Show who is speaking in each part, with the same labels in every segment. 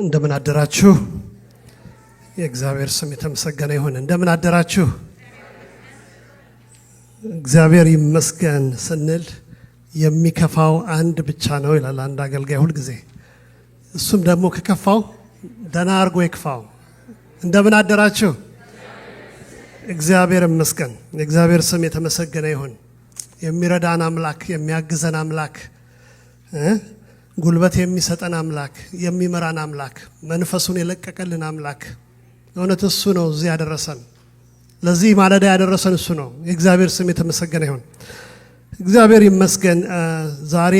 Speaker 1: እንደምን አደራችሁ? የእግዚአብሔር ስም የተመሰገነ ይሁን። እንደምን አደራችሁ? እግዚአብሔር ይመስገን ስንል የሚከፋው አንድ ብቻ ነው ይላል አንድ አገልጋይ ሁሉ ጊዜ። እሱም ደግሞ ከከፋው ደህና አድርጎ ይክፋው። እንደምን አደራችሁ? እግዚአብሔር ይመስገን። የእግዚአብሔር ስም የተመሰገነ ይሁን። የሚረዳን አምላክ፣ የሚያግዘን አምላክ፣ ጉልበት የሚሰጠን አምላክ፣ የሚመራን አምላክ፣ መንፈሱን የለቀቀልን አምላክ እውነት እሱ ነው እዚህ ያደረሰን። ለዚህ ማለዳ ያደረሰን እሱ ነው። የእግዚአብሔር ስም የተመሰገነ ይሁን። እግዚአብሔር ይመስገን። ዛሬ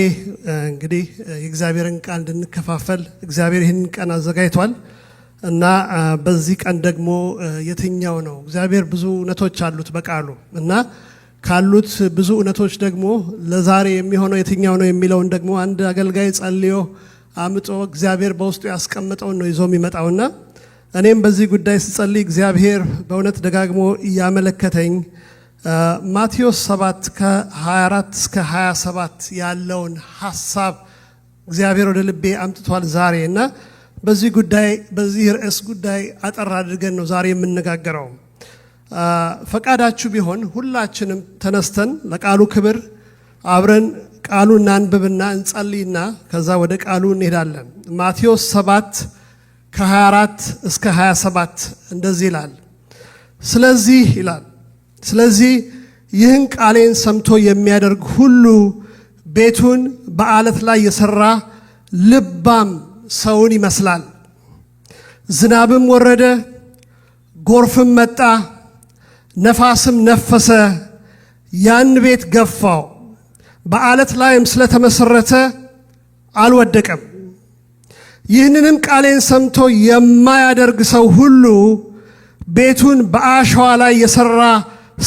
Speaker 1: እንግዲህ የእግዚአብሔርን ቃል እንድንከፋፈል እግዚአብሔር ይህንን ቀን አዘጋጅቷል እና በዚህ ቀን ደግሞ የትኛው ነው እግዚአብሔር ብዙ እውነቶች አሉት በቃሉ እና ካሉት ብዙ እውነቶች ደግሞ ለዛሬ የሚሆነው የትኛው ነው የሚለውን ደግሞ አንድ አገልጋይ ጸልዮ አምጦ እግዚአብሔር በውስጡ ያስቀመጠውን ነው ይዞ የሚመጣውና እኔም በዚህ ጉዳይ ስጸልይ እግዚአብሔር በእውነት ደጋግሞ እያመለከተኝ ማቴዎስ 7 ከ24 እስከ 27 ያለውን ሐሳብ እግዚአብሔር ወደ ልቤ አምጥቷል ዛሬ እና በዚህ ጉዳይ በዚህ ርዕስ ጉዳይ አጠር አድርገን ነው ዛሬ የምንነጋገረው። ፈቃዳችሁ ቢሆን ሁላችንም ተነስተን ለቃሉ ክብር አብረን ቃሉን እናንብብና እንጸልይና ከዛ ወደ ቃሉ እንሄዳለን። ማቴዎስ 7 ከ24 እስከ 27 እንደዚህ ይላል። ስለዚህ ይላል ስለዚህ ይህን ቃሌን ሰምቶ የሚያደርግ ሁሉ ቤቱን በአለት ላይ የሰራ ልባም ሰውን ይመስላል። ዝናብም ወረደ፣ ጎርፍም መጣ፣ ነፋስም ነፈሰ፣ ያን ቤት ገፋው፣ በአለት ላይም ስለተመሰረተ አልወደቀም። ይህንንም ቃሌን ሰምቶ የማያደርግ ሰው ሁሉ ቤቱን በአሸዋ ላይ የሰራ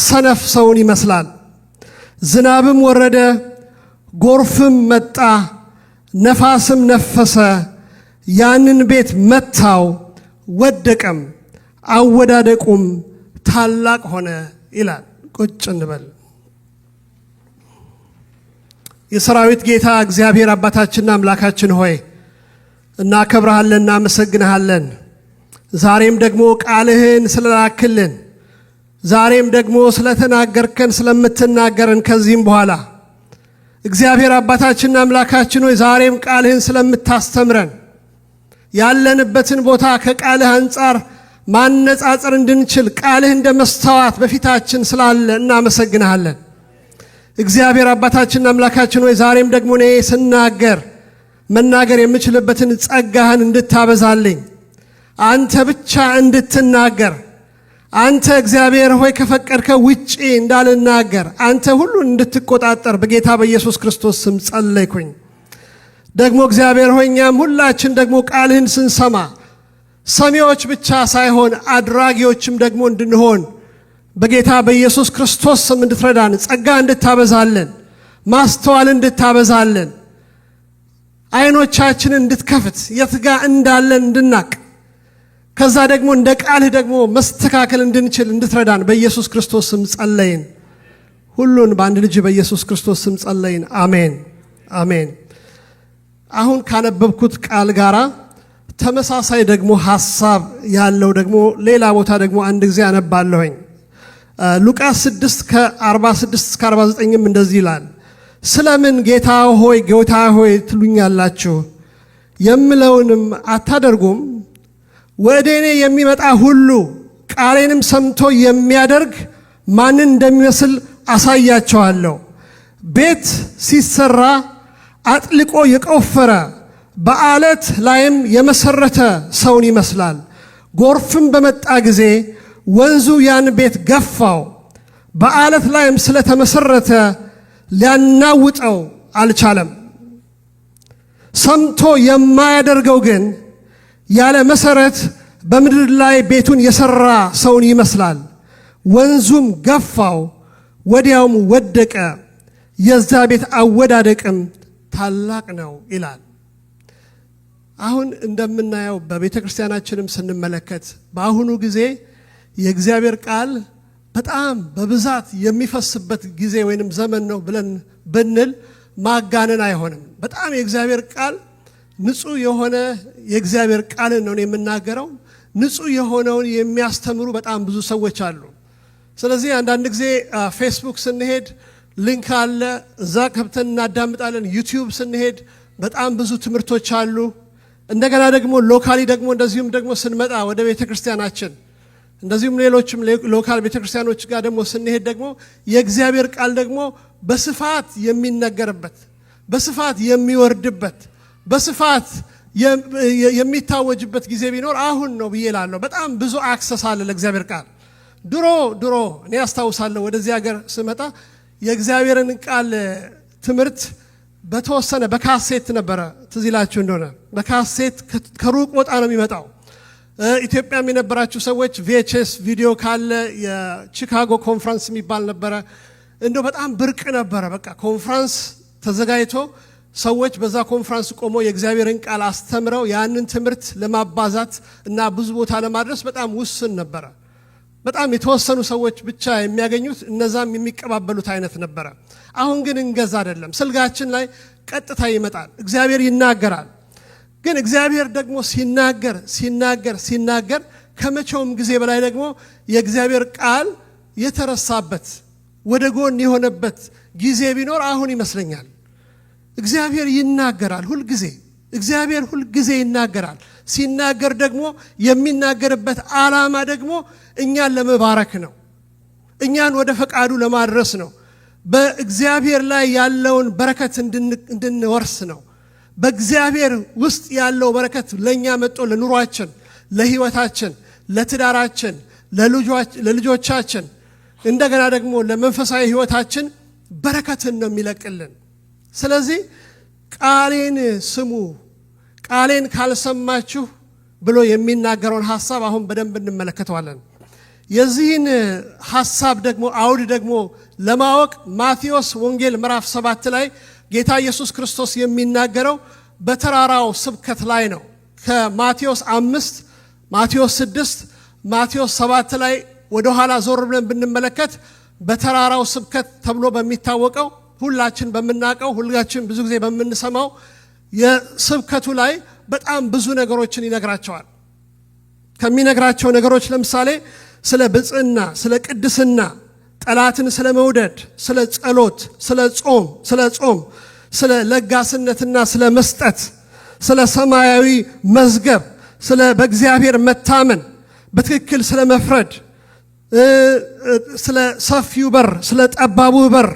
Speaker 1: ሰነፍ ሰውን ይመስላል። ዝናብም ወረደ፣ ጎርፍም መጣ፣ ነፋስም ነፈሰ፣ ያንን ቤት መታው፣ ወደቀም፣ አወዳደቁም ታላቅ ሆነ ይላል። ቁጭ እንበል። የሰራዊት ጌታ እግዚአብሔር አባታችንና አምላካችን ሆይ እናከብርሃለን፣ እናመሰግንሃለን። ዛሬም ደግሞ ቃልህን ስለላክልን፣ ዛሬም ደግሞ ስለተናገርከን፣ ስለምትናገረን ከዚህም በኋላ እግዚአብሔር አባታችንና አምላካችን ሆይ ዛሬም ቃልህን ስለምታስተምረን ያለንበትን ቦታ ከቃልህ አንጻር ማነጻጸር እንድንችል ቃልህ እንደ መስተዋት በፊታችን ስላለ እናመሰግንሃለን። እግዚአብሔር አባታችንና አምላካችን ሆይ ዛሬም ደግሞ እኔ ስናገር መናገር የምችልበትን ጸጋህን እንድታበዛልኝ፣ አንተ ብቻ እንድትናገር፣ አንተ እግዚአብሔር ሆይ ከፈቀድከው ውጪ እንዳልናገር አንተ ሁሉን እንድትቆጣጠር በጌታ በኢየሱስ ክርስቶስ ስም ጸለይኩኝ። ደግሞ እግዚአብሔር ሆይ እኛም ሁላችን ደግሞ ቃልህን ስንሰማ ሰሚዎች ብቻ ሳይሆን አድራጊዎችም ደግሞ እንድንሆን በጌታ በኢየሱስ ክርስቶስ ስም እንድትረዳን፣ ጸጋ እንድታበዛለን፣ ማስተዋል እንድታበዛለን፣ አይኖቻችንን እንድትከፍት፣ የትጋ እንዳለን እንድናቅ፣ ከዛ ደግሞ እንደ ቃልህ ደግሞ መስተካከል እንድንችል እንድትረዳን በኢየሱስ ክርስቶስ ስም ጸለይን። ሁሉን በአንድ ልጅ በኢየሱስ ክርስቶስ ስም ጸለይን። አሜን አሜን። አሁን ካነበብኩት ቃል ጋራ ተመሳሳይ ደግሞ ሐሳብ ያለው ደግሞ ሌላ ቦታ ደግሞ አንድ ጊዜ አነባለሁኝ። ሉቃስ 6 ከ46 እስከ 49ም እንደዚህ ይላል። ስለምን ጌታ ሆይ ጌታ ሆይ ትሉኛላችሁ? የምለውንም አታደርጉም? ወደ እኔ የሚመጣ ሁሉ ቃሌንም ሰምቶ የሚያደርግ ማንን እንደሚመስል አሳያቸዋለሁ። ቤት ሲሰራ አጥልቆ የቆፈረ በአለት ላይም የመሰረተ ሰውን ይመስላል። ጎርፍም በመጣ ጊዜ ወንዙ ያን ቤት ገፋው፣ በአለት ላይም ስለተመሰረተ ሊያናውጠው አልቻለም። ሰምቶ የማያደርገው ግን ያለ መሰረት በምድር ላይ ቤቱን የሰራ ሰውን ይመስላል። ወንዙም ገፋው፣ ወዲያውም ወደቀ፣ የዛ ቤት አወዳደቅም ታላቅ ነው ይላል። አሁን እንደምናየው በቤተ ክርስቲያናችንም ስንመለከት በአሁኑ ጊዜ የእግዚአብሔር ቃል በጣም በብዛት የሚፈስበት ጊዜ ወይንም ዘመን ነው ብለን ብንል ማጋነን አይሆንም። በጣም የእግዚአብሔር ቃል ንጹህ የሆነ የእግዚአብሔር ቃል ነው የምናገረው። ንጹህ የሆነውን የሚያስተምሩ በጣም ብዙ ሰዎች አሉ። ስለዚህ አንዳንድ ጊዜ ፌስቡክ ስንሄድ ሊንክ አለ፣ እዛ ከብተን እናዳምጣለን። ዩቲዩብ ስንሄድ በጣም ብዙ ትምህርቶች አሉ። እንደገና ደግሞ ሎካሊ ደግሞ እንደዚሁም ደግሞ ስንመጣ ወደ ቤተክርስቲያናችን እንደዚሁም ሌሎችም ሎካል ቤተክርስቲያኖች ጋር ደግሞ ስንሄድ ደግሞ የእግዚአብሔር ቃል ደግሞ በስፋት የሚነገርበት፣ በስፋት የሚወርድበት፣ በስፋት የሚታወጅበት ጊዜ ቢኖር አሁን ነው ብዬ እላለሁ። በጣም ብዙ አክሰስ አለ ለእግዚአብሔር ቃል። ድሮ እኔ አስታውሳለሁ ወደዚህ ሀገር ስመጣ የእግዚአብሔርን ቃል ትምህርት በተወሰነ በካሴት ነበረ። ትዝ ይላችሁ እንደሆነ በካሴት ከሩቅ ቦታ ነው የሚመጣው። ኢትዮጵያም የነበራችሁ ሰዎች VHS ቪዲዮ ካለ የቺካጎ ኮንፈረንስ የሚባል ነበረ። እንደው በጣም ብርቅ ነበረ። በቃ ኮንፈረንስ ተዘጋጅቶ ሰዎች በዛ ኮንፈረንስ ቆሞ የእግዚአብሔርን ቃል አስተምረው ያንን ትምህርት ለማባዛት እና ብዙ ቦታ ለማድረስ በጣም ውስን ነበረ። በጣም የተወሰኑ ሰዎች ብቻ የሚያገኙት እነዛም የሚቀባበሉት አይነት ነበረ። አሁን ግን እንገዛ አይደለም። ስልጋችን ላይ ቀጥታ ይመጣል። እግዚአብሔር ይናገራል። ግን እግዚአብሔር ደግሞ ሲናገር ከመቼውም ጊዜ በላይ ደግሞ የእግዚአብሔር ቃል የተረሳበት ወደ ጎን የሆነበት ጊዜ ቢኖር አሁን ይመስለኛል። እግዚአብሔር ይናገራል ሁልጊዜ። እግዚአብሔር ሁልጊዜ ይናገራል። ሲናገር ደግሞ የሚናገርበት ዓላማ ደግሞ እኛን ለመባረክ ነው። እኛን ወደ ፈቃዱ ለማድረስ ነው። በእግዚአብሔር ላይ ያለውን በረከት እንድንወርስ ነው። በእግዚአብሔር ውስጥ ያለው በረከት ለኛ መጥቶ ለኑሯችን፣ ለህይወታችን፣ ለትዳራችን፣ ለልጆቻችን እንደገና ደግሞ ለመንፈሳዊ ህይወታችን በረከትን ነው የሚለቅልን። ስለዚህ ቃሌን ስሙ፣ ቃሌን ካልሰማችሁ ብሎ የሚናገረውን ሐሳብ አሁን በደንብ እንመለከተዋለን። የዚህን ሐሳብ ደግሞ አውድ ደግሞ ለማወቅ ማቴዎስ ወንጌል ምዕራፍ 7 ላይ ጌታ ኢየሱስ ክርስቶስ የሚናገረው በተራራው ስብከት ላይ ነው። ከማቴዎስ 5፣ ማቴዎስ 6፣ ማቴዎስ 7 ላይ ወደ ኋላ ዞር ብለን ብንመለከት በተራራው ስብከት ተብሎ በሚታወቀው ሁላችን በመናቀው ሁላችን ብዙ ጊዜ በመንሰማው የስብከቱ ላይ በጣም ብዙ ነገሮችን ይነግራቸዋል። ከሚነግራቸው ነገሮች ለምሳሌ ስለ ብጽዕና፣ ስለ ቅድስና፣ ጠላትን ስለ መውደድ፣ ስለ ጸሎት፣ ስለ ጾም፣ ስለ ለጋስነትና ስለ መስጠት፣ ስለ ሰማያዊ መዝገብ፣ ስለ በእግዚአብሔር መታመን፣ በትክክል ስለ መፍረድ፣ ስለ ሰፊው በር፣ ስለ ጠባቡ በር፣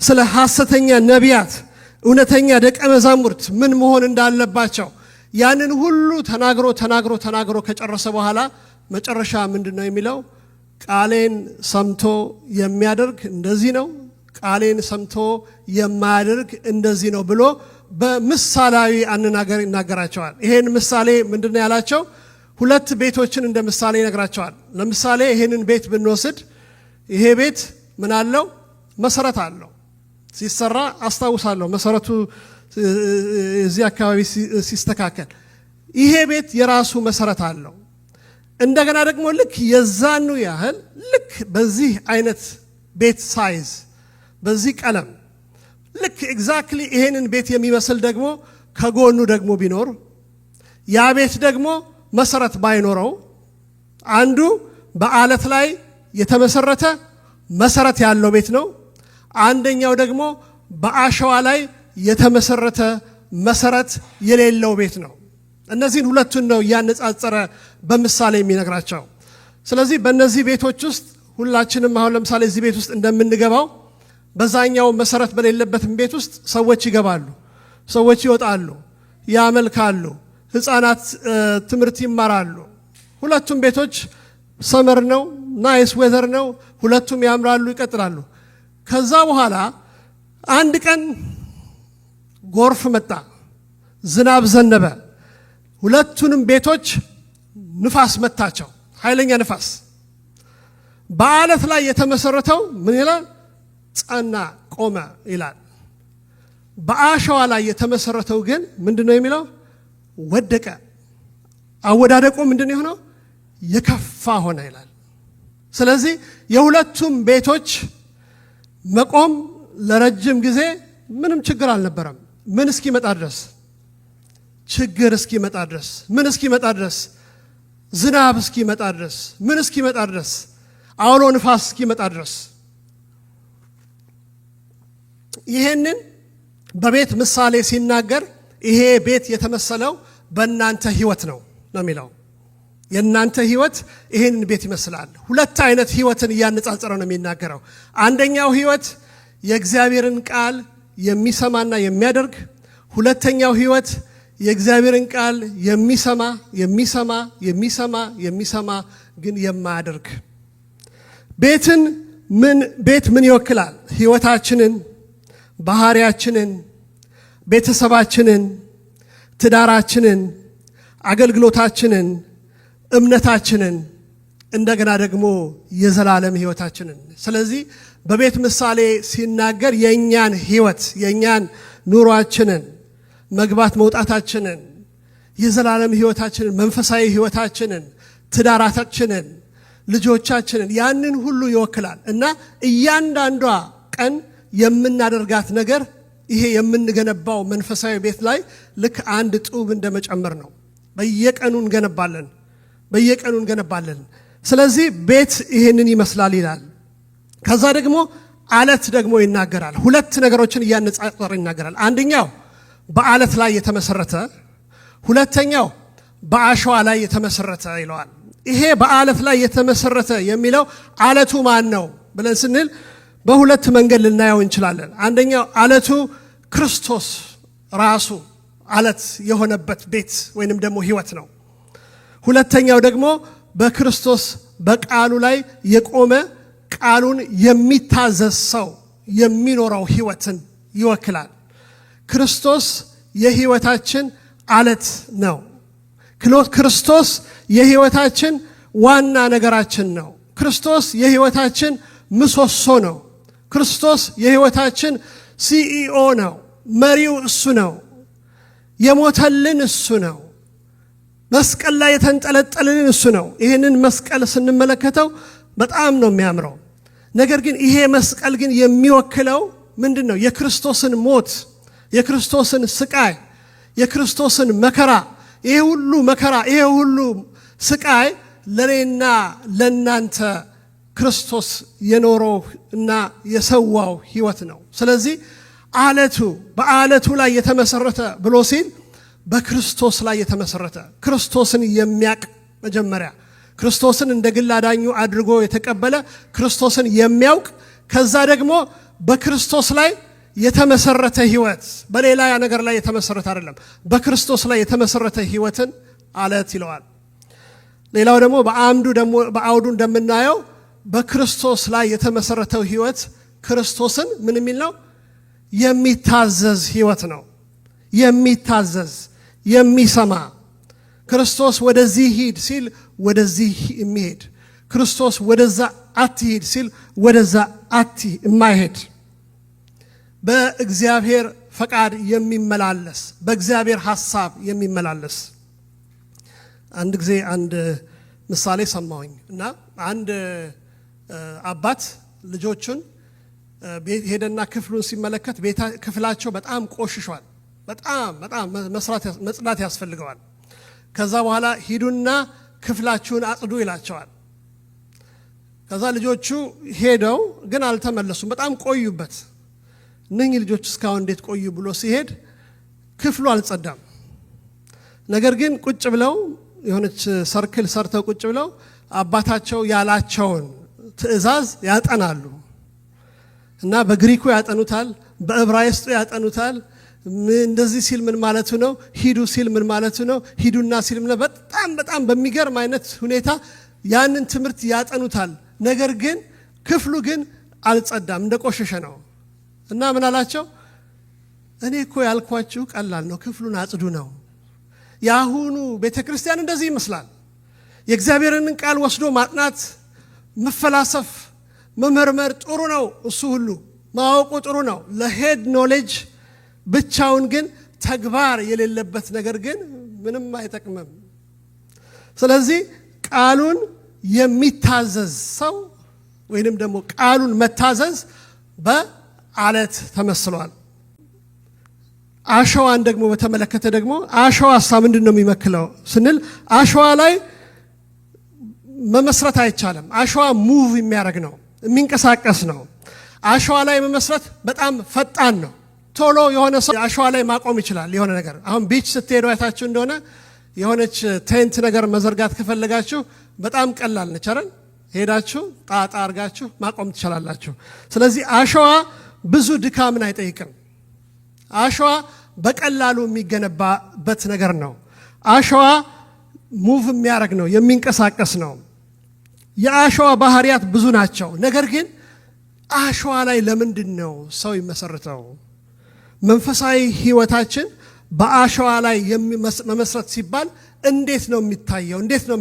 Speaker 1: ስለ ሐሰተኛ ነቢያት፣ እውነተኛ ደቀ መዛሙርት ምን መሆን እንዳለባቸው ያንን ሁሉ ተናግሮ ከጨረሰ በኋላ መጨረሻ ምንድነው የሚለው? ቃሌን ሰምቶ የሚያደርግ እንደዚህ ነው፣ ቃሌን ሰምቶ የማያደርግ እንደዚህ ነው ብሎ በምሳሌያዊ አነጋገር ይናገራቸዋል። ይሄን ምሳሌ ምንድነው ያላቸው? ሁለት ቤቶችን እንደ ምሳሌ ይነግራቸዋል። ለምሳሌ ይሄንን ቤት ብንወስድ ይሄ ቤት ምን አለው? መሰረት አለው። ሲሰራ አስታውሳለሁ መሰረቱ እዚህ አካባቢ ሲስተካከል ይሄ ቤት የራሱ መሰረት አለው። እንደገና ደግሞ ልክ የዛኑ ያህል ልክ በዚህ አይነት ቤት ሳይዝ በዚህ ቀለም ልክ ኤግዛክትሊ ይሄንን ቤት የሚመስል ደግሞ ከጎኑ ደግሞ ቢኖር ያ ቤት ደግሞ መሰረት ባይኖረው አንዱ በአለት ላይ የተመሰረተ መሰረት ያለው ቤት ነው። አንደኛው ደግሞ በአሸዋ ላይ የተመሰረተ መሰረት የሌለው ቤት ነው። እነዚህን ሁለቱን ነው ያነጻጸረ በምሳሌ የሚነግራቸው። ስለዚህ በእነዚህ ቤቶች ውስጥ ሁላችንም አሁን ለምሳሌ እዚህ ቤት ውስጥ እንደምንገባው በዛኛው መሰረት በሌለበትም ቤት ውስጥ ሰዎች ይገባሉ፣ ሰዎች ይወጣሉ፣ ያመልካሉ፣ ህፃናት ትምህርት ይማራሉ። ሁለቱም ቤቶች ሰመር ነው፣ ናይስ ዌዘር ነው፣ ሁለቱም ያምራሉ፣ ይቀጥላሉ። ከዛ በኋላ አንድ ቀን ጎርፍ መጣ፣ ዝናብ ዘነበ። ሁለቱንም ቤቶች ንፋስ መታቸው፣ ኃይለኛ ንፋስ። በአለት ላይ የተመሰረተው ምን ይላል? ጸና፣ ቆመ ይላል። በአሸዋ ላይ የተመሰረተው ግን ምንድነው የሚለው? ወደቀ። አወዳደቁ ምንድነው የሆነው? የከፋ ሆነ ይላል። ስለዚህ የሁለቱም ቤቶች መቆም ለረጅም ጊዜ ምንም ችግር አልነበረም። ምን እስኪመጣ ድረስ? ችግር እስኪመጣ ድረስ ምን እስኪመጣ ድረስ ዝናብ እስኪመጣ ድረስ ምን እስኪመጣ ድረስ አውሎ ንፋስ እስኪመጣ ድረስ ይሄንን በቤት ምሳሌ ሲናገር ይሄ ቤት የተመሰለው በእናንተ ህይወት ነው የሚለው የእናንተ ህይወት ይሄንን ቤት ይመስላል ሁለት አይነት ህይወትን ያነጻጸረ ነው የሚናገረው አንደኛው ህይወት የእግዚአብሔርን ቃል የሚሰማና የሚያደርግ ሁለተኛው ህይወት የእግዚአብሔርን ቃል የሚሰማ ግን የማያደርግ ቤት ምን ይወክላል ህይወታችንን ባህሪያችንን ቤተሰባችንን ትዳራችንን አገልግሎታችንን እምነታችንን እንደገና ደግሞ የዘላለም ህይወታችንን ስለዚህ በቤት ምሳሌ ሲናገር የኛን ህይወት የኛን ኑሯችንን መግባት መውጣታችንን የዘላለም ህይወታችንን መንፈሳዊ ህይወታችንን ትዳራታችንን ልጆቻችንን ያንን ሁሉ ይወክላል እና እያንዳንዷ ቀን የምናደርጋት ነገር ይሄ የምንገነባው መንፈሳዊ ቤት ላይ ልክ አንድ ጡብ እንደመጨመር ነው በየቀኑ እንገነባለን ስለዚህ ቤት ይሄንን ይመስላል ይላል ከዛ ደግሞ አለት ደግሞ ይናገራል ሁለት ነገሮችን ያነጻጸረ ይናገራል አንደኛው በአለት ላይ የተመሰረተ ሁለተኛው በአሸዋ ላይ የተመሰረተ ይለዋል ይሄ በአለት ላይ የተመሰረተ የሚለው አለቱ ማን ነው ብለን ስንል በሁለት መንገድ ልናየው እንችላለን አንደኛው አለቱ ክርስቶስ ራሱ አለት የሆነበት ቤት ወይንም ደግሞ ህይወት ነው ሁለተኛው ደግሞ በክርስቶስ በቃሉ ላይ የቆመ ቃሉን የሚታዘዝ ሰው የሚኖረው ህይወትን ይወክላል ክርስቶስ የህይወታችን አለት ነው ክርስቶስ የህይወታችን ዋና ነገራችን ነው ክርስቶስ የህይወታችን ምሰሶ ነው ክርስቶስ የህይወታችን ሲኢኦ ነው መሪው እሱ ነው የሞተልን እሱ ነው መስቀል ላይ የተንጠለጠልን እሱ ነው ይሄንን መስቀል ስንመለከተው በጣም ነው የሚያምረው ነገር ግን ይሄ መስቀል ግን የሚወክለው ምንድነው የክርስቶስን ሞት የክርስቶስን ስቃይ የክርስቶስን መከራ ይሄ ሁሉ ስቃይ ለኔና ለናንተ ክርስቶስ የኖረው እና የሰዋው ህይወት ነው ስለዚህ በአለቱ ላይ የተመሰረተ ብሎ ሲል በክርስቶስ ላይ የተመሰረተ ክርስቶስን የሚያቅ መጀመሪያ ክርስቶስን እንደ ግል አዳኙ አድርጎ የተቀበለ ክርስቶስን የሚያውቅ ከዛ ደግሞ በክርስቶስ ላይ የተመሰረተ ህይወት በሌላ ነገር ላይ የተመሰረተ አይደለም በክርስቶስ ላይ የተመሰረተ ህይወትን አለት ይለዋል ሌላው ደግሞ በአውዱ እንደምናየው በክርስቶስ ላይ የተመሰረተው ህይወት ክርስቶስን ምን የሚል ነው የሚታዘዝ ህይወት ነው የሚታዘዝ የሚሰማ ክርስቶስ ወደዚህ ሂድ ሲል ወደዚህ የሚሄድ ክርስቶስ ወደዛ አትሂድ ሲል ወደዛ የማይሄድ በእግዚአብሔር ፈቃድ የሚመላለስ በእግዚአብሔር ሐሳብ የሚመላለስ አንድ ጊዜ አንድ ምሳሌ ሰማሁኝ እና አንድ አባት ልጆቹን ሄደና ክፍሉን ሲመለከት ክፍላቸው በጣም ቆሽሿል በጣም መጽዳት ያስፈልገዋል ከዛ በኋላ ሂዱና ክፍላችሁን አጽዱ ይላቸዋል ከዛ ልጆቹ ሄደው ግን አልተመለሱም በጣም ቆዩበት እነኚህ ልጆች እስካሁን እንዴት ቆዩ ብሎ ሲሄድ ክፍሉ አልጸዳም ነገር ግን ቁጭ ብለው የሆነች ሰርክል ሰርተው ቁጭ ብለው አባታቸው ያላቸውን ትእዛዝ ያጠናሉ እና በግሪኩ ያጠኑታል በዕብራይስጡ ያጠኑታል እንደዚህ ሲል ምን ማለቱ ነው ሂዱ ሲል ምን ማለቱ ነው ሂዱና ሲል ምን በጣም በሚገርም አይነት ሁኔታ ያንን ትምህርት ያጠኑታል ነገር ግን ክፍሉ ግን አልጸዳም እንደቆሸሸ ነው እና ምን አላቸው እኔ እኮ ያልኳችሁ ቀላል ነው ክፍሉን አጽዱ ነው ያሁኑ ቤተክርስቲያን እንደዚህ ይመስላል የእግዚአብሔርን ቃል ወስዶ ማጥናት መፈላሰፍ መመርመር ጥሩ ነው እሱ ሁሉ ማወቁ ጥሩ ነው ለሄድ ኖሌጅ ብቻውን ግን ተግባር የሌለበት ነገር ግን ምንም አይጠቅምም ስለዚህ ቃሉን የሚታዘዝ ሰው ወይንም ደግሞ ቃሉን መታዘዝ በአለት ተመስሏል አሸዋን ደግሞ በተመለከተ ደግሞ አሸዋሳ ምንድነው የሚመክለው ስንል አሸዋ ላይ መመስረት አይቻልም። አሸዋ ሙቭ የሚያደርግ ነው፣ የሚንቀሳቀስ ነው። አሸዋ ላይ መመስረት በጣም ፈጣን ነው። ቶሎ የሆነ ሰው አሸዋ ላይ ማቆም ይችላል የሆነ ነገር። አሁን ቢች ስትሄዱ አይታችሁ እንደሆነ የሆነች ቴንት ነገር መዘርጋት ከፈለጋችሁ በጣም ቀላል ነች አይደል? ሄዳችሁ ጣጣ አርጋችሁ ማቆም ትችላላችሁ። ስለዚህ አሸዋ ብዙ ድካምን አይጠይቅም። አሸዋ በቀላሉ የሚገነባበት ነገር ነው። አሸዋ ሙቭ የሚያደርግ ነው፣ የሚንቀሳቀስ ነው። የአሸዋ ባህሪያት ብዙ ናቸው። ነገር ግን አሸዋ ላይ ለምንድን ነው ሰው ይመሰርተው? መንፈሳዊ ህይወታችን በአሸዋ ላይ መመስረት ሲባል እንዴት ነው የሚታየው? እንዴት ነው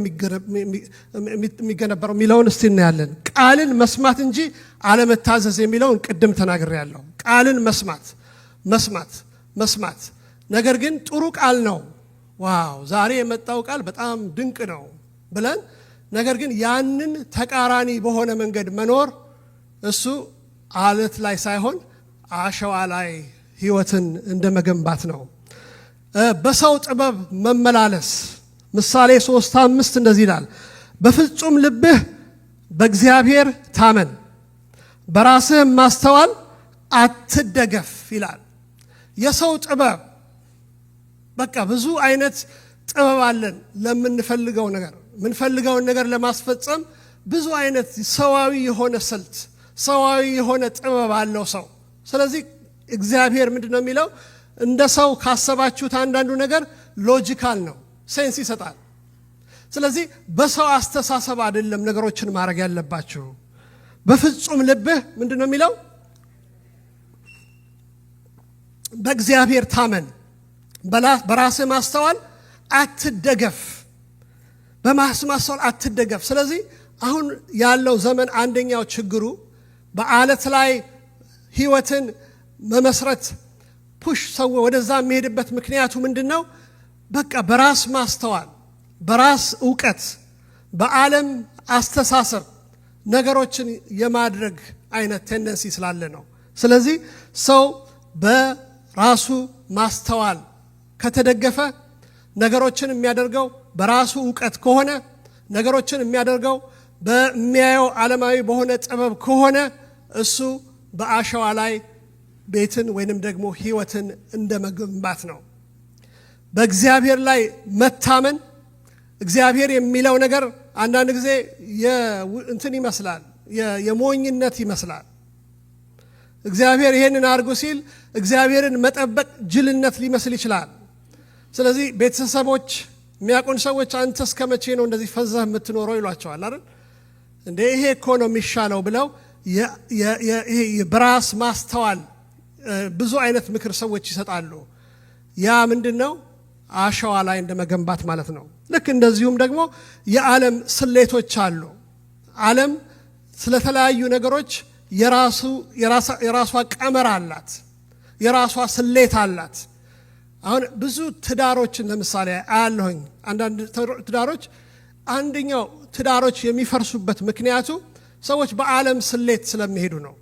Speaker 1: የሚገነባው የሚለውን እስቲ እናያለን። ቃልን መስማት እንጂ አለመታዘዝ የሚለውን ቅድም ተናግሬያለሁ። ቃልን መስማት ነገር ግን ጥሩ ቃል ነው፣ ዋው ዛሬ የመጣው ቃል በጣም ድንቅ ነው ብለን ነገር ግን ያንን ተቃራኒ በሆነ መንገድ መኖር እሱ አለት ላይ ሳይሆን አሸዋ ላይ ህይወትን እንደመገንባት ነው። በሰው ጥበብ መመላለስ ምሳሌ 3:5 እንደዚህ ይላል፣ በፍጹም ልብህ በእግዚአብሔር ታመን፣ በራስህ ማስተዋል አትደገፍ ይላል። የሰው ጥበብ በቃ ብዙ አይነት ጥበብ አለን ለምንፈልገው ነገር። ምንፈልገውን ነገር ለማስፈጸም ብዙ አይነት ሰዋዊ የሆነ ስልት፣ ሰዋዊ የሆነ ጥበብ አለው ሰው። ስለዚህ እግዚአብሔር ምንድነው የሚለው? እንደ ሰው ካሰባችሁት አንዳንዱ ነገር ሎጂካል ነው፣ ሴንስ ይሰጣል። ስለዚህ በሰው አስተሳሰብ አይደለም ነገሮችን ማድረግ ያለባችሁ። በፍጹም ልብህ ምንድነው የሚለው? በእግዚአብሔር ታመን፣ በራስህ ማስተዋል አትደገፍ። በማስተዋል አትደገፍ። ስለዚህ አሁን ያለው ዘመን አንደኛው ችግሩ በአለት ላይ ህይወትን መመስረት ፑሽ ሰው ወደዛ የሚሄድበት ምክንያቱ ምንድነው? በቃ በራስ ማስተዋል፣ በራስ ዕውቀት፣ በዓለም አስተሳሰብ ነገሮችን የማድረግ አይነት ቴንደንሲ ስላለ ነው። ስለዚህ ሰው በራሱ ማስተዋል ከተደገፈ ነገሮችን የሚያደርገው በራሱ ዕውቀት ከሆነ ነገሮችን የሚያደርገው በሚያየው ዓለማዊ በሆነ ጥበብ ከሆነ እሱ በአሸዋ ላይ ቤትን ወይንም ደግሞ ህይወትን እንደመገንባት ነው። በእግዚአብሔር ላይ መታመን እግዚአብሔር የሚለው ነገር አንዳንድ ጊዜ እንትን ይመስላል፣ የሞኝነት ይመስላል። እግዚአብሔር ይሄንን አድርጉ ሲል እግዚአብሔርን መጠበቅ ጅልነት ሊመስል ይችላል። ስለዚህ ቤተሰቦች የሚያውቁን ሰዎች አንተ እስከ መቼ ነው እንደዚህ ፈዘህ የምትኖረው ይሏቸዋል አይደል? እንዴ ይሄ እኮ ነው የሚሻለው ብለው በራስ ማስተዋል ብዙ አይነት ምክር ሰዎች ይሰጣሉ። ያ ምንድነው? አሸዋ ላይ እንደመገንባት ማለት ነው። ልክ እንደዚሁም ደግሞ የዓለም ስሌቶች አሉ። ዓለም ስለተለያዩ ነገሮች የራሷ ቀመር አላት፣ የራሷ ስሌት አላት። አሁን ብዙ ትዳሮችን ለምሳሌ አያለሁኝ። አንዳንድ ትዳሮች አንደኛው ትዳሮች የሚፈርሱበት ምክንያቱ ሰዎች በዓለም ስሌት ስለሚሄዱ ነው።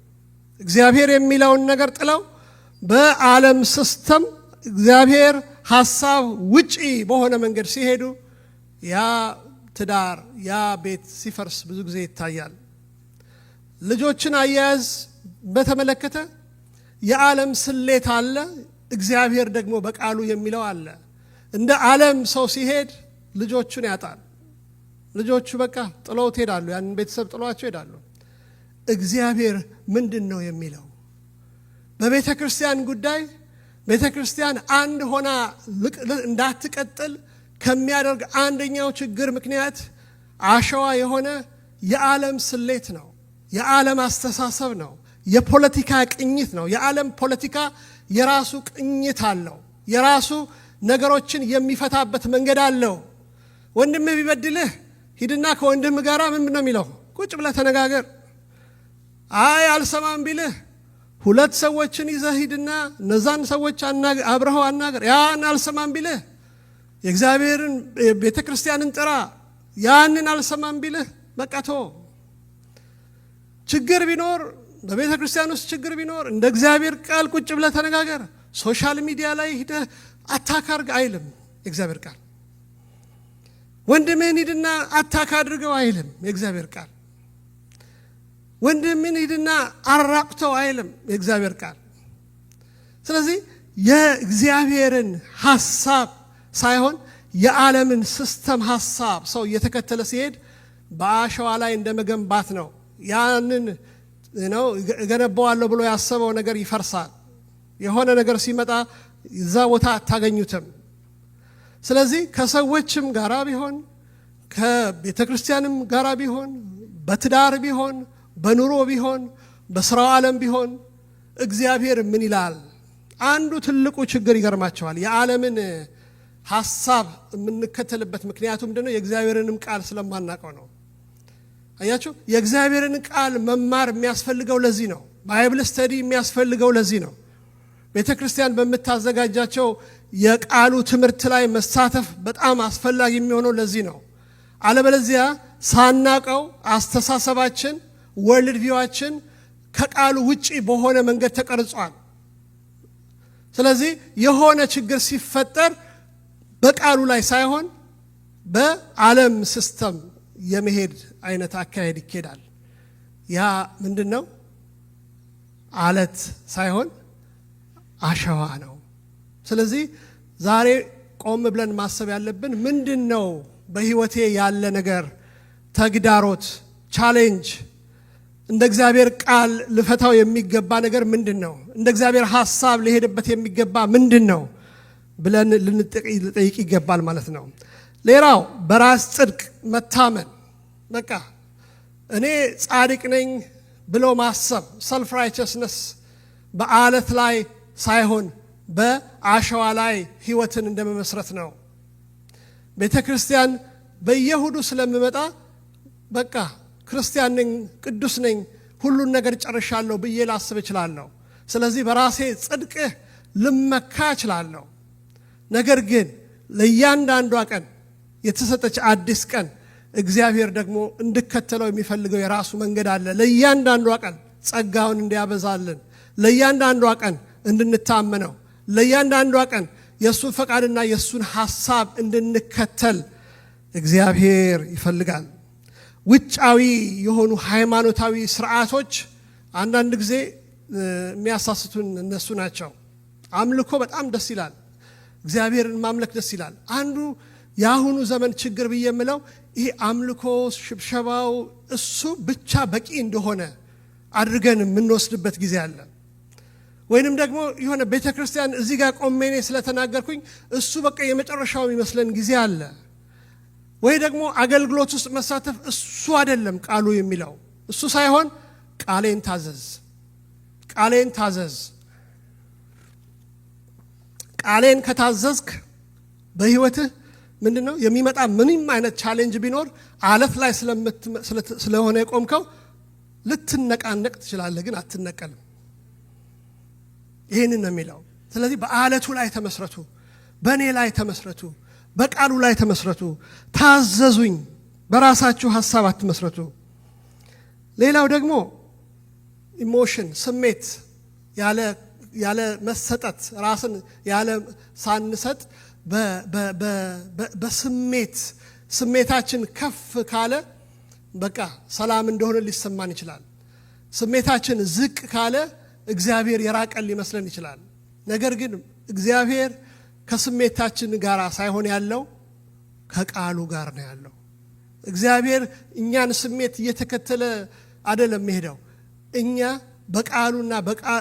Speaker 1: እግዚአብሔር የሚለውን ነገር ጥለው በዓለም ሲስተም እግዚአብሔር ሐሳብ ውጪ በሆነ መንገድ ሲሄዱ ያ ትዳር ያ ቤት ሲፈርስ ብዙ ጊዜ ይታያል። ልጆችን አያያዝ በተመለከተ የዓለም ስሌት አለ፣ እግዚአብሔር ደግሞ በቃሉ የሚለው አለ። እንደ ዓለም ሰው ሲሄድ ልጆቹን ያጣል። ልጆቹ በቃ ጥለው ይሄዳሉ፣ ያንን ቤተሰብ ጥሏቸው ይሄዳሉ። እግዚአብሔር ምንድን ነው የሚለው? በቤተ ክርስቲያን ጉዳይ ቤተ ክርስቲያን አንድ ሆና እንዳትቀጥል ከሚያደርግ አንደኛው ችግር ምክንያት አሸዋ የሆነ የዓለም ስሌት ነው፣ የዓለም አስተሳሰብ ነው፣ የፖለቲካ ቅኝት ነው። የዓለም ፖለቲካ የራሱ ቅኝት አለው፣ የራሱ ነገሮችን የሚፈታበት መንገድ አለው። ወንድምህ ቢበድልህ ሂድና ከወንድምህ ጋር ምን ነው የሚለው? ቁጭ ብለህ ተነጋገር። አይ አልሰማም ቢልህ ሁለት ሰዎችን ይዘህ ሂድና እነዛን ሰዎች አብረኸው አናገር። ያን አልሰማም ቢልህ የእግዚአብሔርን ቤተ ክርስቲያንን ጥራ። ያንን አልሰማም ቢልህ በቃ ተው። ችግር ቢኖር በቤተ ክርስቲያን ውስጥ ችግር ቢኖር እንደ እግዚአብሔር ቃል ቁጭ ብለህ ተነጋገር። ሶሻል ሚዲያ ላይ ሄደህ አታክ አድርግ አይልም የእግዚአብሔር ቃል። ወንድምህን ሂድና አታክ አድርገው አይልም የእግዚአብሔር ቃል። ወንድምህን ሂድና አራቅተው አይልም የእግዚአብሔር ቃል። ስለዚህ የእግዚአብሔርን ሐሳብ ሳይሆን የዓለምን ሲስተም ሐሳብ ሰው እየተከተለ ሲሄድ በአሸዋ ላይ እንደመገንባት ነው። ያንን እገነባዋለሁ ብሎ ያሰበው ነገር ይፈርሳል። የሆነ ነገር ሲመጣ እዛ ቦታ አታገኙትም። ስለዚህ ከሰዎችም ጋራ ቢሆን ከቤተ ክርስቲያንም ጋራ ቢሆን በትዳር ቢሆን በኑሮ ቢሆን በስራው ዓለም ቢሆን እግዚአብሔር ምን ይላል? አንዱ ትልቁ ችግር ይገርማቸዋል። የዓለምን ሐሳብ የምንከተልበት ምክንያቱ ምንድነው? የእግዚአብሔርንም ቃል ስለማናውቀው ነው። አያችሁ፣ የእግዚአብሔርን ቃል መማር የሚያስፈልገው ለዚህ ነው። ባይብል ስተዲ የሚያስፈልገው ለዚህ ነው። ቤተ ክርስቲያን በምታዘጋጃቸው የቃሉ ትምህርት ላይ መሳተፍ በጣም አስፈላጊ የሚሆነው ለዚህ ነው። አለበለዚያ ሳናቀው አስተሳሰባችን ወርልድ ቪዋችን ከቃሉ ውጪ በሆነ መንገድ ተቀርጿል። ስለዚህ የሆነ ችግር ሲፈጠር በቃሉ ላይ ሳይሆን በዓለም ሲስተም የመሄድ አይነት አካሄድ ይኬዳል። ያ ምንድነው? አለት ሳይሆን አሸዋ ነው። ስለዚህ ዛሬ ቆም ብለን ማሰብ ያለብን ምንድነው? በህይወቴ ያለ ነገር ተግዳሮት፣ ቻሌንጅ፣ እንደ እግዚአብሔር ቃል ልፈታው የሚገባ ነገር ምንድነው? እንደ እግዚአብሔር ሐሳብ ሊሄድበት የሚገባ ምንድነው ብለን ልንጠይቅ ይገባል ማለት ነው። ሌላው በራስ ጽድቅ መታመን። በቃ እኔ ጻድቅ ነኝ ብሎ ማሰብ፣ ሰልፍ ራይቸስነስ በአለት ላይ ሳይሆን በአሸዋ ላይ ህይወትን እንደመመስረት ነው። ቤተ ክርስቲያን በየሁዱ ስለምመጣ በቃ ክርስቲያን ነኝ፣ ቅዱስ ነኝ፣ ሁሉን ነገር ጨርሻለሁ ብዬ ላስብ እችላለሁ። ስለዚህ በራሴ ጽድቅ ልመካ እችላለሁ። ነገር ግን ለእያንዳንዷ ቀን የተሰጠች አዲስ ቀን እግዚአብሔር ደግሞ እንድከተለው የሚፈልገው የራሱ መንገድ አለ። ለእያንዳንዷ ቀን ጸጋውን እንዲያበዛልን፣ ለእያንዳንዷ ቀን እንድንታመነው፣ ለእያንዳንዷ ቀን የእሱን ፈቃድና የእሱን ሐሳብ እንድንከተል እግዚአብሔር ይፈልጋል። ውጫዊ የሆኑ ሃይማኖታዊ ስርዓቶች አንዳንድ ጊዜ የሚያሳስቱን እነሱ ናቸው። አምልኮ በጣም ደስ ይላል፣ እግዚአብሔርን ማምለክ ደስ ይላል። አንዱ የአሁኑ ዘመን ችግር ብዬ የምለው ይሄ አምልኮ ሽብሸባው እሱ ብቻ በቂ እንደሆነ አድርገን የምንወስድበት ጊዜ አለ። ወይንም ደግሞ የሆነ ቤተ ክርስቲያን እዚህ ጋር ቆሜ እኔ ስለተናገርኩኝ እሱ በቃ የመጨረሻው የሚመስለን ጊዜ አለ። ወይ ደግሞ አገልግሎት ውስጥ መሳተፍ እሱ አይደለም ቃሉ የሚለው፣ እሱ ሳይሆን ቃሌን ታዘዝ፣ ቃሌን ታዘዝ። ቃሌን ከታዘዝክ በህይወትህ ምንድነው የሚመጣ? ምንም አይነት ቻሌንጅ ቢኖር አለት ላይ ስለሆነ የቆምከው ልትነቃነቅ ትችላለህ፣ ግን አትነቀልም። ይህንን ነው የሚለው። ስለዚህ በአለቱ ላይ ተመስረቱ፣ በእኔ ላይ ተመስረቱ፣ በቃሉ ላይ ተመስረቱ፣ ታዘዙኝ፣ በራሳችሁ ሐሳብ አትመስረቱ። ሌላው ደግሞ ኢሞሽን፣ ስሜት ያለ መሰጠት፣ ራስን ያለ ሳንሰጥ በስሜታችን ከፍ ካለ በቃ ሰላም እንደሆነ ሊሰማን ይችላል። ስሜታችን ዝቅ ካለ እግዚአብሔር የራቀን ሊመስለን ይችላል። ነገር ግን እግዚአብሔር ከስሜታችን ጋር ሳይሆን ያለው ከቃሉ ጋር ነው ያለው። እግዚአብሔር እኛን ስሜት እየተከተለ አይደለም የሚሄደው። እኛ በቃሉና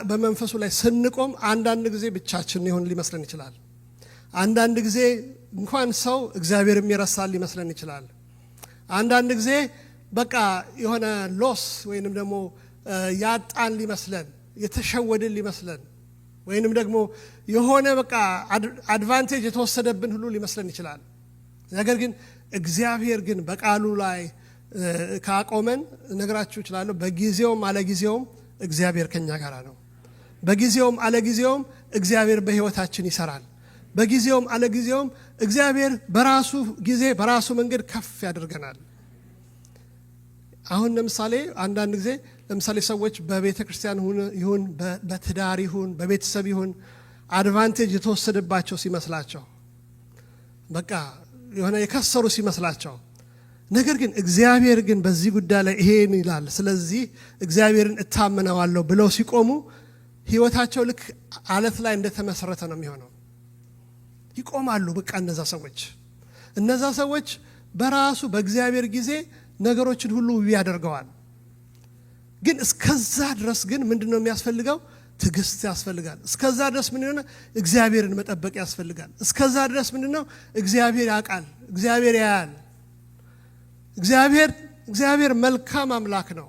Speaker 1: በመንፈሱ ላይ ስንቆም አንዳንድ ጊዜ ብቻችን ይሆን ሊመስለን ይችላል። አንዳንድ ጊዜ እንኳን ሰው እግዚአብሔርም ይረሳል ሊመስለን ይችላል። አንዳንድ ጊዜ በቃ የሆነ ሎስ ወይንም ደግሞ ያጣን ሊመስለን፣ የተሸወድን ሊመስለን፣ ወይንም ደግሞ የሆነ በቃ አድቫንቴጅ የተወሰደብን ሁሉ ሊመስለን ይችላል። ነገር ግን እግዚአብሔር ግን በቃሉ ላይ ካቆመን ነገራችሁ እችላለሁ፣ በጊዜውም አለጊዜውም እግዚአብሔር ከኛ ጋር ነው። በጊዜውም አለጊዜውም እግዚአብሔር በህይወታችን ይሰራል። በጊዜውም አለጊዜውም እግዚአብሔር በራሱ ጊዜ በራሱ መንገድ ከፍ ያደርገናል። አሁን ለምሳሌ አንዳንድ ጊዜ ለምሳሌ ሰዎች በቤተ ክርስቲያን ይሁን በትዳር ይሁን በቤተሰብ ይሁን አድቫንቴጅ የተወሰደባቸው ሲመስላቸው በቃ የሆነ የከሰሩ ሲመስላቸው ነገር ግን እግዚአብሔር ግን በዚህ ጉዳይ ላይ ይሄን ይላል ስለዚህ እግዚአብሔርን እታመናለሁ ብለው ሲቆሙ ህይወታቸው ልክ አለት ላይ እንደተመሰረተ ነው የሚሆነው ይቆማሉ በቃ እነዛ ሰዎች በራሱ በእግዚአብሔር ጊዜ ነገሮችን ሁሉ ያደርገዋል ግን እስከዛ ድረስ ግን ምንድነው የሚያስፈልገው ትግስት ያስፈልጋል እስከዛ ድረስ ምንድነው እግዚአብሔርን መጠበቅ ያስፈልጋል እስከዛ ድረስ ምንድነው እግዚአብሔር ያውቃል እግዚአብሔር ያያል እግዚአብሔር መልካም አምላክ ነው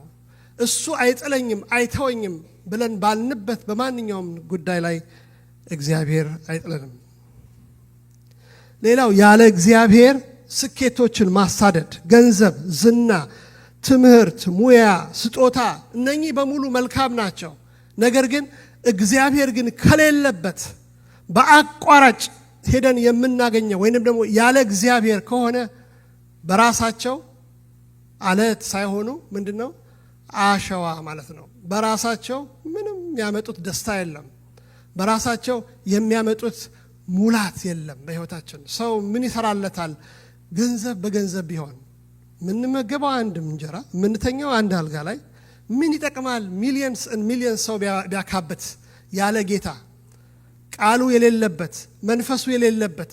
Speaker 1: እሱ አይጥለኝም አይተወኝም ብለን ባልንበት በማንኛውም ጉዳይ ላይ እግዚአብሔር አይጥለንም ሌላው ያለ እግዚአብሔር ስኬቶችን ማሳደድ ገንዘብ ዝና ትምህርት ሙያ ስጦታ እነኚህ በሙሉ መልካም ናቸው ነገር ግን እግዚአብሔር ግን ከሌለበት በአቋራጭ ሄደን የምናገኘው ወይንም ደግሞ ያለ እግዚአብሔር ከሆነ በራሳቸው አለት ሳይሆኑ ምንድነው አሸዋ ማለት ነው በራሳቸው ምንም የሚያመጡት ደስታ የለም በራሳቸው የሚያመጡት ሙላት የለም በህይወታችን ሰው ምን ይሰራለታል ገንዘብ በገንዘብ ቢሆን ምን መገባው አንድ እንጀራ ምንተኛው አንድ አልጋ ላይ ምን ይጠቅማል ሚሊየንስ and ሚሊየንስ ሰው ቢያካበት ያለ ጌታ ቃሉ የሌለበት መንፈሱ የሌለበት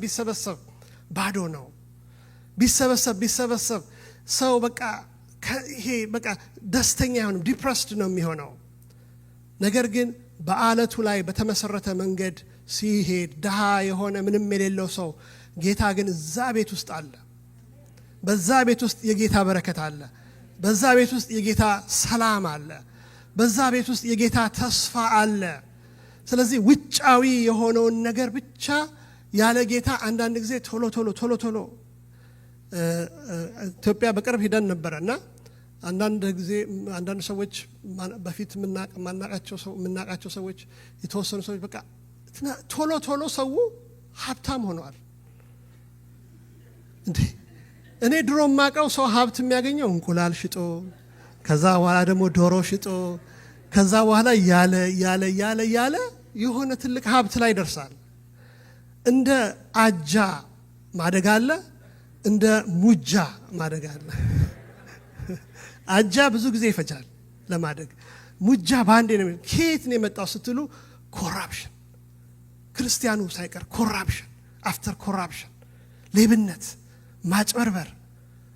Speaker 1: ቢሰበሰብ ባዶ ነው ቢሰበሰብ ሰው በቃ ይሄ በቃ ደስተኛ አይሆንም ዲፕረስድ ነው የሚሆነው ነገር ግን በአለቱ ላይ በተመሰረተ መንገድ ሲሄድ ደሃ የሆነ ምንም የሌለው ሰው ጌታ ግን እዛ ቤት ውስጥ አለ በዛ ቤት ውስጥ የጌታ በረከት አለ በዛ ቤት ውስጥ የጌታ ሰላም አለ በዛ ቤት ውስጥ የጌታ ተስፋ አለ ስለዚህ ውጫዊ የሆነውን ነገር ብቻ ያለ ጌታ አንዳንድ ጊዜ ቶሎ ኢትዮጵያ በቅርብ ሄደን ነበርና አንዳንድ ጊዜ አንዳንድ ሰዎች በፊት ምናቃቸው ሰዎች የተወሰኑ ሰዎች በቃ ቶሎ ሰው ሀብታም ሆነዋል እንዴ እኔ ድሮ ማቀው ሰው ሀብት የሚያገኘው እንቁላል ሽጦ ከዛ በኋላ ደግሞ ዶሮ ሽጦ ከዛ በኋላ ያለ የሆነ ትልቅ ሀብት ላይ ደርሳል እንደ አጃ ማደግ አለ እንደ ሙጃ ማደግ አለ አጃ ብዙ ጊዜ ይፈጃል ለማደግ ሙጃ ባንዴ ነው ከየት ነው የመጣው ስትሉ ኮራፕሽን ክርስቲያኑ ሳይቀር ኮራፕሽን አፍተር ኮራፕሽን ሌብነት ማጭበርበር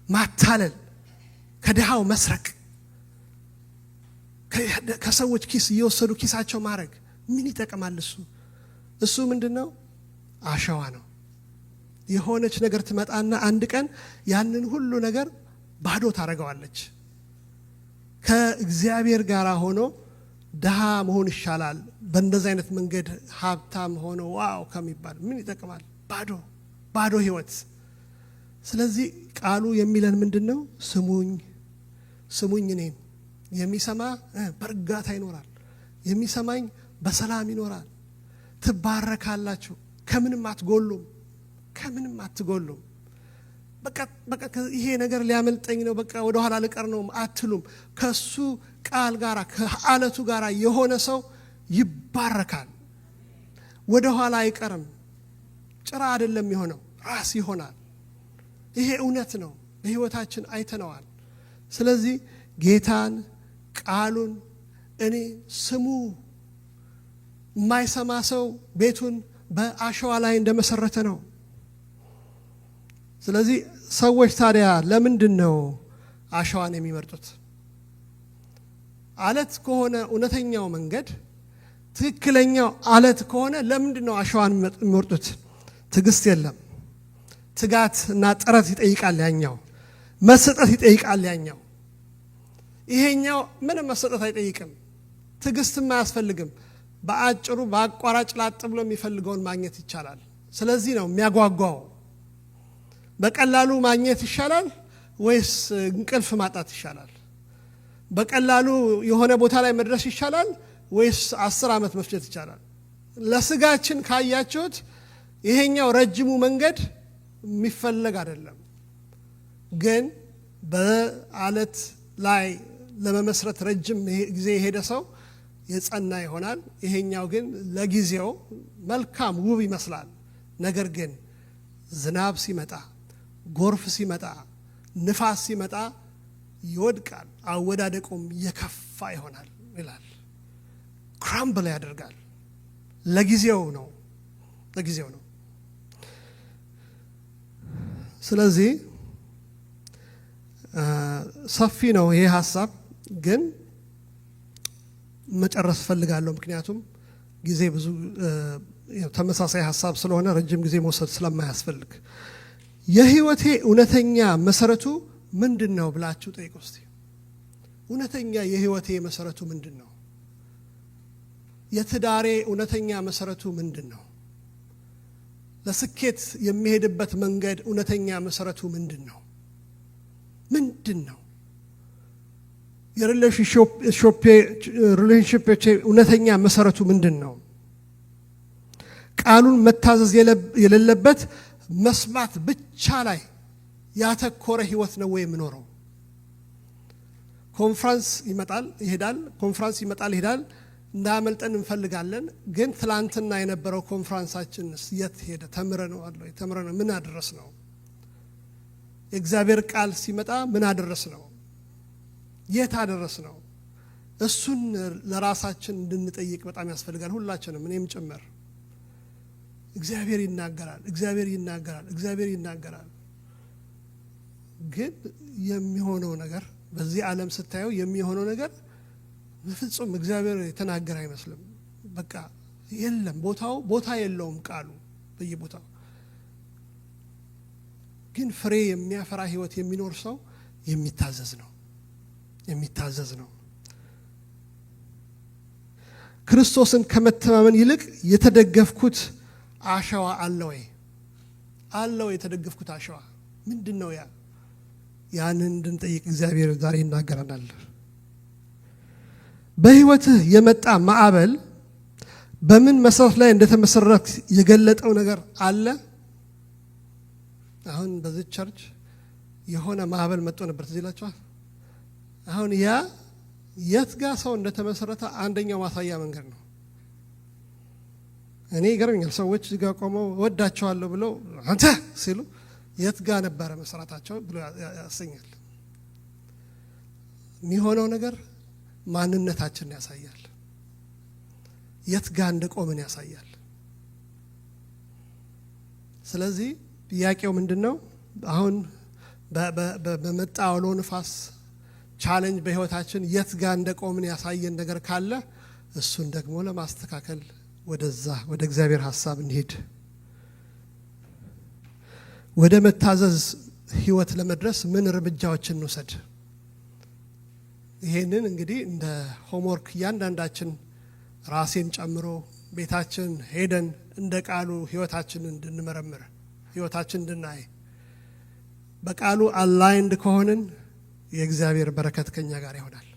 Speaker 1: ማታለል ከደሃው መስረቅ ከሰዎች ኪስ እየወሰዱ ኪሳቸው ማድረግ ምን ይጠቅማል እሱ ምንድነው አሸዋ ነው የሆነች ነገር ትመጣና አንድ ቀን ያንን ሁሉ ነገር ባዶ ታረጋዋለች ከእግዚአብሔር ጋር ሆኖ ደሃ መሆን ይሻላል በእንደዚህ አይነት መንገድ ሀብታም ሆኖ ዋው ከሚባል ምን ይጠቅማል ባዶ ህይወት ስለዚህ ቃሉ የሚለን ምንድነው ስሙኝ እኔን የሚሰማ በርጋታ ይኖራል የሚሰማኝ በሰላም ይኖራል ትባረካላችሁ ከምንም አትጎሉም በቃ ይሄ ነገር ሊያመልጠኝ ነው በቃ ወደ ኋላ ልቀር ነው አትሉም ከሱ ቃል ጋራ ከአለቱ ጋራ የሆነ ሰው ይባረካል ወደ ኋላ አይቀርም ጭራ አይደለም የሆነው ራስ ይሆናል ይሄ እውነት ነው በህይወታችን አይተነዋል ስለዚህ ጌታን ቃሉን እኔ ስሙ የማይሰማ ሰው ቤቱን በአሸዋ ላይ እንደመሰረተ ነው ስለዚህ ሰዎች ታዲያ ለምንድነው አሸዋን የሚመርጡት አለት ከሆነ እውነተኛው መንገድ ትክክለኛው አለት ከሆነ ለምንድነው አሸዋን የሚመርጡት ትግስት የለም ትጋትና ጥረት ይጠይቃል ያኛው መሰጠት ይጠይቃል ያኛው ይሄኛው ምንም መሰጠት አይጠይቅም ትግስትም አያስፈልግም በአጭሩ በአቋራጭ ላጥ ብሎ የሚፈልገውን ማግኘት ይቻላል ስለዚህ ነው የሚያጓጓው በቀላሉ ማግኘት ይሻላል ወይስ እንቅልፍ ማጣት ይሻላል በቀላሉ የሆነ ቦታ ላይ መድረስ ይሻላል ወይስ 10 አመት መፍጀት ይቻላል ለስጋችን ካያችሁት ይሄኛው ረጅሙ መንገድ የሚፈልግ አይደለም ግን በአለት ላይ ለመመስረት ረጅም ጊዜ የሄደ ሰው የጸና ይሆናል። ይሄኛው ግን ለጊዜው መልካም ውብ ይመስላል። ነገር ግን ዝናብ ሲመጣ፣ ጎርፍ ሲመጣ፣ ንፋስ ሲመጣ ይወድቃል፣ አወዳደቁም የከፋ ይሆናል ይላል። ክራምብል ያደርጋል። ለጊዜው ነው። ስለዚህ ሰፊ ነው ይሄ ሐሳብ፣ ግን መጨረስ ፈልጋለሁ። ምክንያቱም ጊዜ ብዙ ተመሳሳይ ሐሳብ ስለሆነ ረጅም ጊዜ መውሰድ ስለማያስፈልግ የህይወቴ እውነተኛ መሰረቱ ምንድነው ብላችሁ ጠይቁ እስቲ። እውነተኛ የህይወቴ መሰረቱ ምንድነው? የትዳሬ እውነተኛ መሰረቱ ምንድነው? ለስኬት የሚሄድበት መንገድ እውነተኛ መሰረቱ ምንድነው? የሪሌሽንሺፕ እውነተኛ መሰረቱ ምንድነው? ቃሉን መታዘዝ የሌለበት መስማት ብቻ ላይ ያተኮረ ህይወት ነው ወይ የምኖረው? ኮንፈረንስ ይመጣል ይሄዳል፣ እንዳመልጠን እንፈልጋለን። ግን ትላንትና የነበረው ኮንፈረንሳችን የት ሄደ? ተምረነው ምን አደረስ ነው? የእግዚአብሔር ቃል ሲመጣ ምን አደረስ ነው? የት አደረስ ነው? እሱን ለራሳችን እንድንጠይቅ በጣም ያስፈልጋል። ሁላችንም፣ እኔም ጭምር። እግዚአብሔር ይናገራል። ግን የሚሆነው ነገር በዚህ ዓለም ስታየው የሚሆነው ነገር በፍጹም እግዚአብሔር የተናገረ አይመስልም። በቃ የለም፣ ቦታ የለውም ቃሉ በየቦታው። ግን ፍሬ የሚያፈራ ህይወት የሚኖር ሰው የሚታዘዝ ነው። ክርስቶስን ከመተማመን ይልቅ የተደገፍኩት አሸዋ አለ ወይ? የተደገፍኩት አሸዋ ምንድነው? ያንን እንድንጠይቅ እግዚአብሔር ዛሬ ይናገረናል። በህይወትህ የመጣ ማዕበል በምን መሰረት ላይ እንደተመሰረተ የገለጠው ነገር አለ? አሁን በዚህ ቸርች የሆነ ማዕበል መጥቶ ነበር፣ ትዝ ይላችኋል? አሁን ያ የት ጋር ሰው እንደተመሰረተ አንደኛው ማሳያ መንገድ ነው። እኔ ይገርመኛል፣ ሰዎች ጋር ቆመው ወዳቸዋለሁ ብለው አንተ ሲሉ የት ጋር ነበረ መሰረታቸው ብሎ ያሰኛል። የሚሆነው ነገር ማንነታችንን ያሳያል። የት ጋር እንደቆምን ያሳያል። ስለዚህ ጥያቄው ምንድነው? አሁን በመጣ አውሎ ንፋስ ቻሌንጅ በህይወታችን የት ጋር እንደቆምን ያሳየን ነገር ካለ እሱን ደግሞ ለማስተካከል ወደ እግዚአብሔር ሐሳብ እንሄድ። ወደ መታዘዝ ህይወት ለመድረስ ምን እርምጃዎችን እንውሰድ? ይሄንን እንግዲህ እንደ ሆምወርክ እያንዳንዳችን ራሴን ጨምሮ ቤታችን ሄደን እንደ ቃሉ ህይወታችንን እንድንመረምር፣ ህይወታችን እንድናይ፣ በቃሉ አላይንድ ከሆንን የእግዚአብሔር በረከት ከኛ ጋር ይሆናል።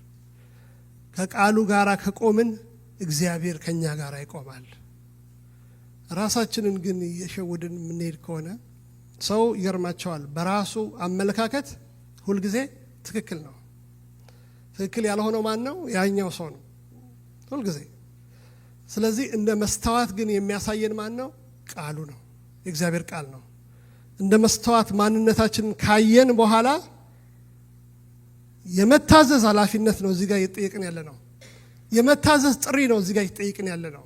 Speaker 1: ከቃሉ ጋር ከቆምን እግዚአብሔር ከኛ ጋር ይቆማል። ራሳችንን ግን እየሸወድን የምንሄድ ከሆነ ሰው ይገርማቸዋል። በራሱ አመለካከት ሁልጊዜ ትክክል ነው። ትክክል ያልሆነው ማን ነው? ያኛው ሰው ነው ሁልጊዜ። ስለዚህ እንደ መስተዋት ግን የሚያሳየን ማን ነው? ቃሉ ነው፣ የእግዚአብሔር ቃል ነው። እንደ መስተዋት ማንነታችንን ካየን በኋላ የመታዘዝ ኃላፊነት ነው እዚህ ጋር እየጠየቅን ያለ ነው። የመታዘዝ ጥሪ ነው እዚህ ጋር እየጠየቅን ያለ ነው።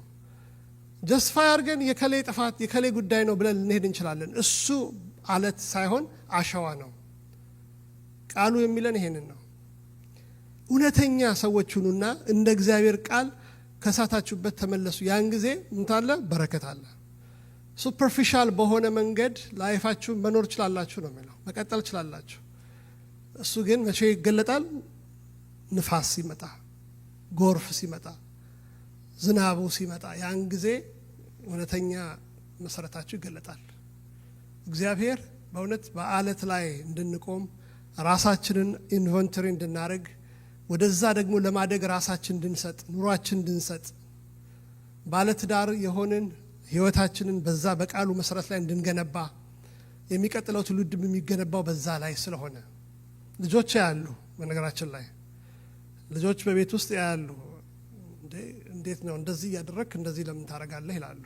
Speaker 1: ጀስፋይ አድርገን የከሌ ጥፋት የከሌ ጉዳይ ነው ብለን ልንሄድ እንችላለን። እሱ አለት ሳይሆን አሸዋ ነው። ቃሉ የሚለን ይሄንን ነው። እውነተኛ ሰዎች ሁኑና እንደ እግዚአብሔር ቃል ከሳታችሁበት ተመለሱ። ያን ጊዜ እንታለ በረከት አለ። ሱፐርፊሻል በሆነ መንገድ ላይፋችሁ መኖር ይችላላችሁ ነው የሚለው፣ መቀጠል ይችላላችሁ። እሱ ግን መቼ ይገለጣል? ንፋስ ሲመጣ፣ ጎርፍ ሲመጣ፣ ዝናቡ ሲመጣ፣ ያን ጊዜ እውነተኛ መሰረታችሁ ይገለጣል። እግዚአብሔር በእውነት በአለት ላይ እንድንቆም ራሳችንን ኢንቨንተሪ እንድናደርግ፣ ወደዛ ደግሞ ለማደግ ራሳችን እንድንሰጥ፣ ኑሯችን እንድንሰጥ፣ ባለትዳር የሆንን ህይወታችንን በዛ በቃሉ መሰረት ላይ እንድንገነባ፣ የሚቀጥለው ትውልድ የሚገነባው በዛ ላይ ስለሆነ ልጆች ያሉ፣ በነገራችን ላይ ልጆች በቤት ውስጥ ያሉ እንዴት ነው እንደዚህ ያደረክ እንደዚህ ለምን ታረጋለህ ይላሉ።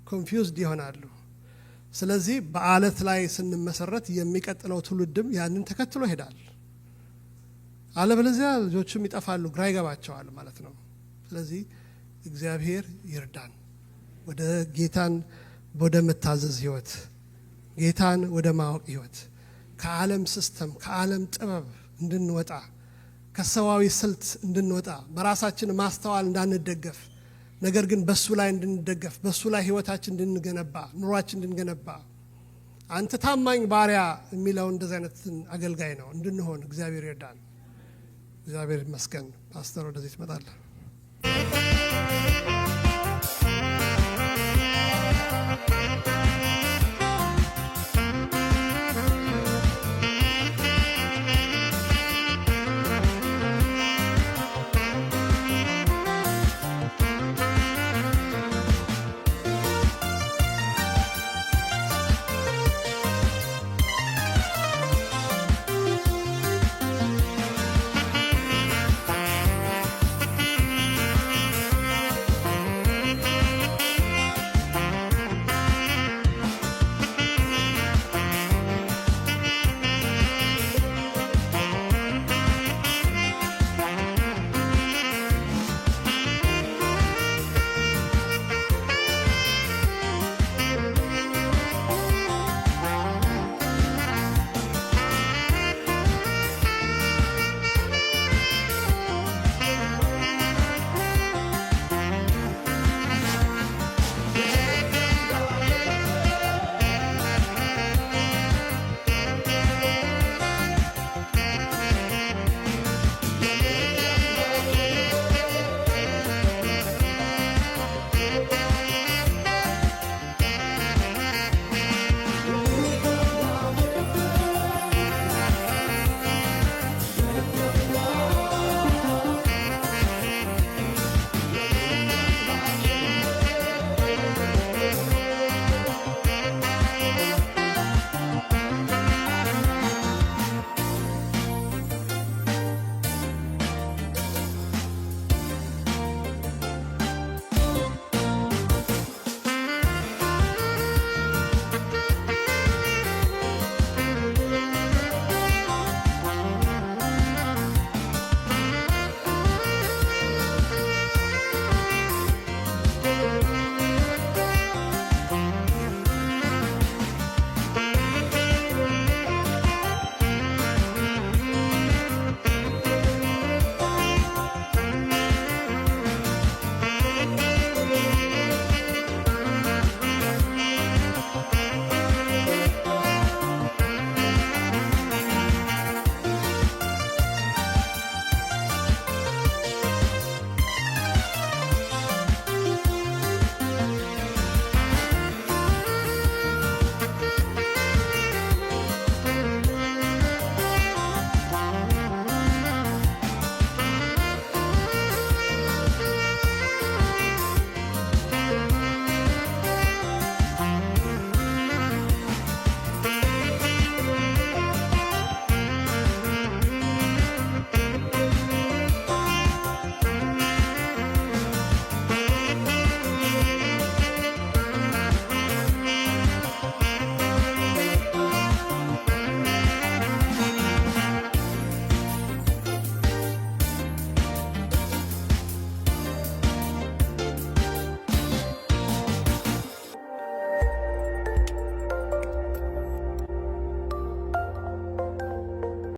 Speaker 1: ኮንፊውዝድ ይሆናሉ። ስለዚህ በአለት ላይ ስንመሰረት የሚቀጥለው ትውልድም ያንን ተከትሎ ይሄዳል። አለበለዚያ ልጆችም ይጠፋሉ፣ ግራ ይገባቸዋል ማለት ነው። ስለዚህ እግዚአብሔር ይርዳን ወደ ጌታን ወደ መታዘዝ ህይወት፣ ጌታን ወደ ማወቅ ህይወት፣ ከዓለም ሲስተም ከዓለም ጥበብ እንድንወጣ፣ ከሰዋዊ ስልት እንድንወጣ፣ በራሳችን ማስተዋል እንዳንደገፍ፣ ነገር ግን በሱ ላይ እንድንደገፍ፣ በሱ ላይ ህይወታችን እንድንገነባ፣ ኑሯችን እንድንገነባ፣ አንተ ታማኝ ባሪያ የሚለው እንደዚህ አይነት አገልጋይ ነው እንድንሆን እግዚአብሔር ይርዳን። እግዚአብሔር ይመስገን። ፓስተር ወደዚህ ትመጣለህ።